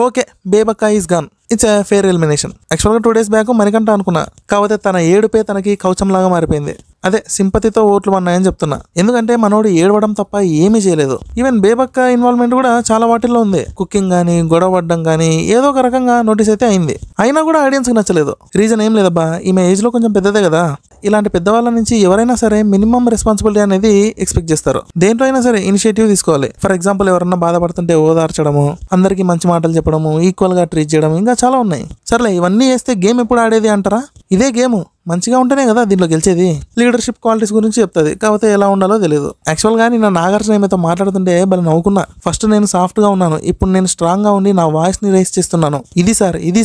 Okay, Bebakka is gone. It's a fair elimination. యాక్చువల్గా 2 days back Manikanta అనుకున్నా, కాకపోతే తన ఏడుపే తనకి కవచంలాగా మారిపోయింది. అదే సింపతితో ఓట్లు పన్నాయని చెప్తున్నా. ఎందుకంటే మనోడు ఏడవడం తప్ప ఏమీ చేయలేదు. ఈవెన్ బేబక్క ఇన్వాల్వ్మెంట్ కూడా చాలా వాటిల్లో ఉంది. కుకింగ్ గానీ, గొడవ పడ్డం కానీ ఏదో ఒక రకంగా నోటీస్ అయితే అయింది. అయినా కూడా ఆడియన్స్కి నచ్చలేదు. రీజన్ ఏం లేదబ్బా, ఈమె ఏజ్ లో కొంచెం పెద్దదే కదా. ఇలాంటి పెద్దవాళ్ళ నుంచి ఎవరైనా సరే మినిమం రెస్పాన్సిబిలిటీ అనేది ఎక్స్పెక్ట్ చేస్తారు. దేంట్లో అయినా సరే ఇనిషియేటివ్ తీసుకోవాలి. ఫర్ ఎగ్జాంపుల్, ఎవరన్నా బాధపడుతుంటే ఓదార్చడము, అందరికీ మంచి మాటలు చెప్పడము, ఈక్వల్ గా ట్రీట్ చేయడం, ఇంకా చాలా ఉన్నాయి. సర్లే, ఇవన్నీ చేస్తే గేమ్ ఎప్పుడు ఆడేది అంటారా? ఇదే గేమ్ మంచిగా ఉంటేనే కదా దీంట్లో గెలిచేది. లీడర్షిప్ క్వాలిటీస్ గురించి చెప్తుంది, కాకపోతే ఎలా ఉండాలో తెలియదు. యాక్చువల్ గా నేను నాగార్జున ఏమైతే మాట్లాడుతుంటే భలే నవ్వుకున్నా. ఫస్ట్ నేను సాఫ్ట్ గా ఉన్నాను, ఇప్పుడు నేను స్ట్రాంగ్ గా ఉండి నా వాయిస్ ని రైస్ చేస్తున్నాను. ఇది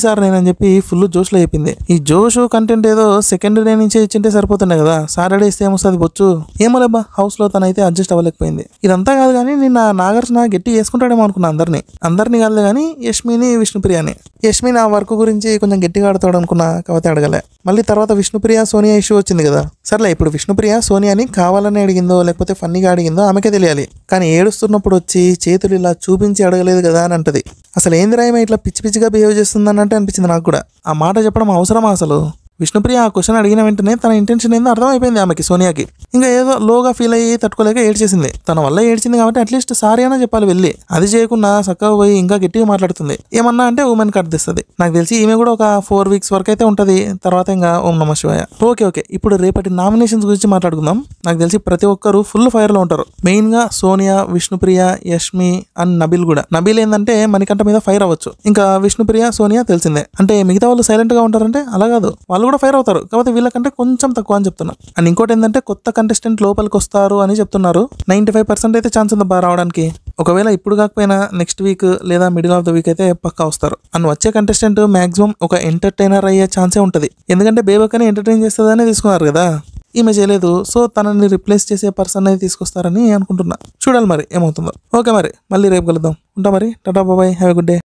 సార్ నేనని చెప్పి ఫుల్ జోష్ లో చెప్పింది. ఈ జోష్ కంటెంట్ ఏదో సెకండ్ డే నుంచే ఇచ్చింటే సరిపోతుండే కదా. సాటర్డే ఇస్తే ఏమొస్తుంది బొచ్చు. ఏమో లేబ్బా, హౌస్ లో తనైతే అడ్జస్ట్ అవ్వలేకపోయింది. ఇదంతా కాదు కానీ నిన్న నాగార్జున గట్టి చేసుకుంటాడేమో అనుకున్నా. అందరినీ కాదు కానీ యష్మిని, విష్ణుప్రియని. యష్మి నా వర్క్ గురించి కొంచెం గట్టిగా ఆడతాడు అనుకున్నా, కాకపోతే అడగలే. మళ్ళీ తర్వాత విష్ణుప్రియ సోనియా ఇష్యూ వచ్చింది కదా. సర్లే, ఇప్పుడు విష్ణుప్రియ సోనియాని కావాలని అడిగిందో లేకపోతే ఫన్నీగా అడిగిందో ఆమెకే తెలియాలి. కానీ ఏడుస్తున్నప్పుడు వచ్చి చేతులు ఇలా చూపించి అడగలేదు కదా అని అంటది. అసలు ఏందిరా ఈమె ఇట్లా పిచ్చి పిచ్చిగా బిహేవ్ చేస్తుందన్నట్టు అనిపించింది నాకు కూడా. ఆ మాట చెప్పడం అవసరమా అసలు? విష్ణుప్రియ ఆ క్వశ్చన్ అడిగిన వెంటనే తన ఇంటెన్షన్ ఏందో అర్థమైపోయింది ఆమెకి, సోనియాకి. ఇంకా ఏదో లోగా ఫీల్ అయ్యి తట్టుకోలేక ఏడ్చేసింది. తన వల్ల ఏడ్చింది కాబట్టి అట్లీస్ట్ సారీ అయినా చెప్పాలి వెళ్ళి. అది చేయకుండా చక్కగా పోయి ఇంకా గట్టిగా మాట్లాడుతుంది. ఏమన్నా అంటే ఉమెన్ కట్ తెస్తుంది. నాకు తెలిసి ఈమె కూడా ఒక 4 weeks వరకు అయితే ఉంటది. తర్వాత ఇంకా ఓం నమ శివాయ. ఓకే, ఇప్పుడు రేపటి నామినేషన్స్ గురించి మాట్లాడుకుందాం. నాకు తెలిసి ప్రతి ఒక్కరు ఫుల్ ఫైర్ లో ఉంటారు. మెయిన్ గా సోనియా, విష్ణుప్రియ, యష్మి అండ్ నబిల్ కూడా. నబిల్ ఏంటంటే మణికంఠ మీద ఫైర్ అవ్వచ్చు. ఇంకా విష్ణుప్రియ, సోనియా తెలిసిందే. అంటే మిగతా వాళ్ళు సైలెంట్ గా ఉంటారంటే అలా కాదు, వాళ్ళు కూడా ఫైర్ అవుతారు. కాకపోతే వీళ్ళకంటే కొంచెం తక్కువ అని చెప్తున్నా. అండ్ ఇంకోటి ఏంటంటే కొత్త కంటెస్టెంట్ లోపలికి వస్తారు అని చెప్తున్నారు. 95% అయితే ఛాన్స్ ఉంది రావడానికి. ఒకవేళ ఇప్పుడు కాకపోయినా నెక్స్ట్ వీక్ లేదా మిడిల్ ఆఫ్ ద వీక్ అయితే పక్కా వస్తారు. అండ్ వచ్చే కంటెస్టెంట్ మాక్సిమం ఒక ఎంటర్టైనర్ అయ్యే ఛాన్సే ఉంటుంది. ఎందుకంటే బేబక్కని ఎంటర్టైన్ చేస్తుందనే తీసుకున్నారు కదా. ఈమె చేయలేదు, సో తనని రిప్లేస్ చేసే పర్సన్ అయితే తీసుకొస్తారని అనుకుంటున్నా. చూడాలి మరి ఏమవుతుందో. ఓకే, మరి మళ్ళీ రేపు కలుద్దాం. ఉంటా మరి. Tata, bye, have a good day.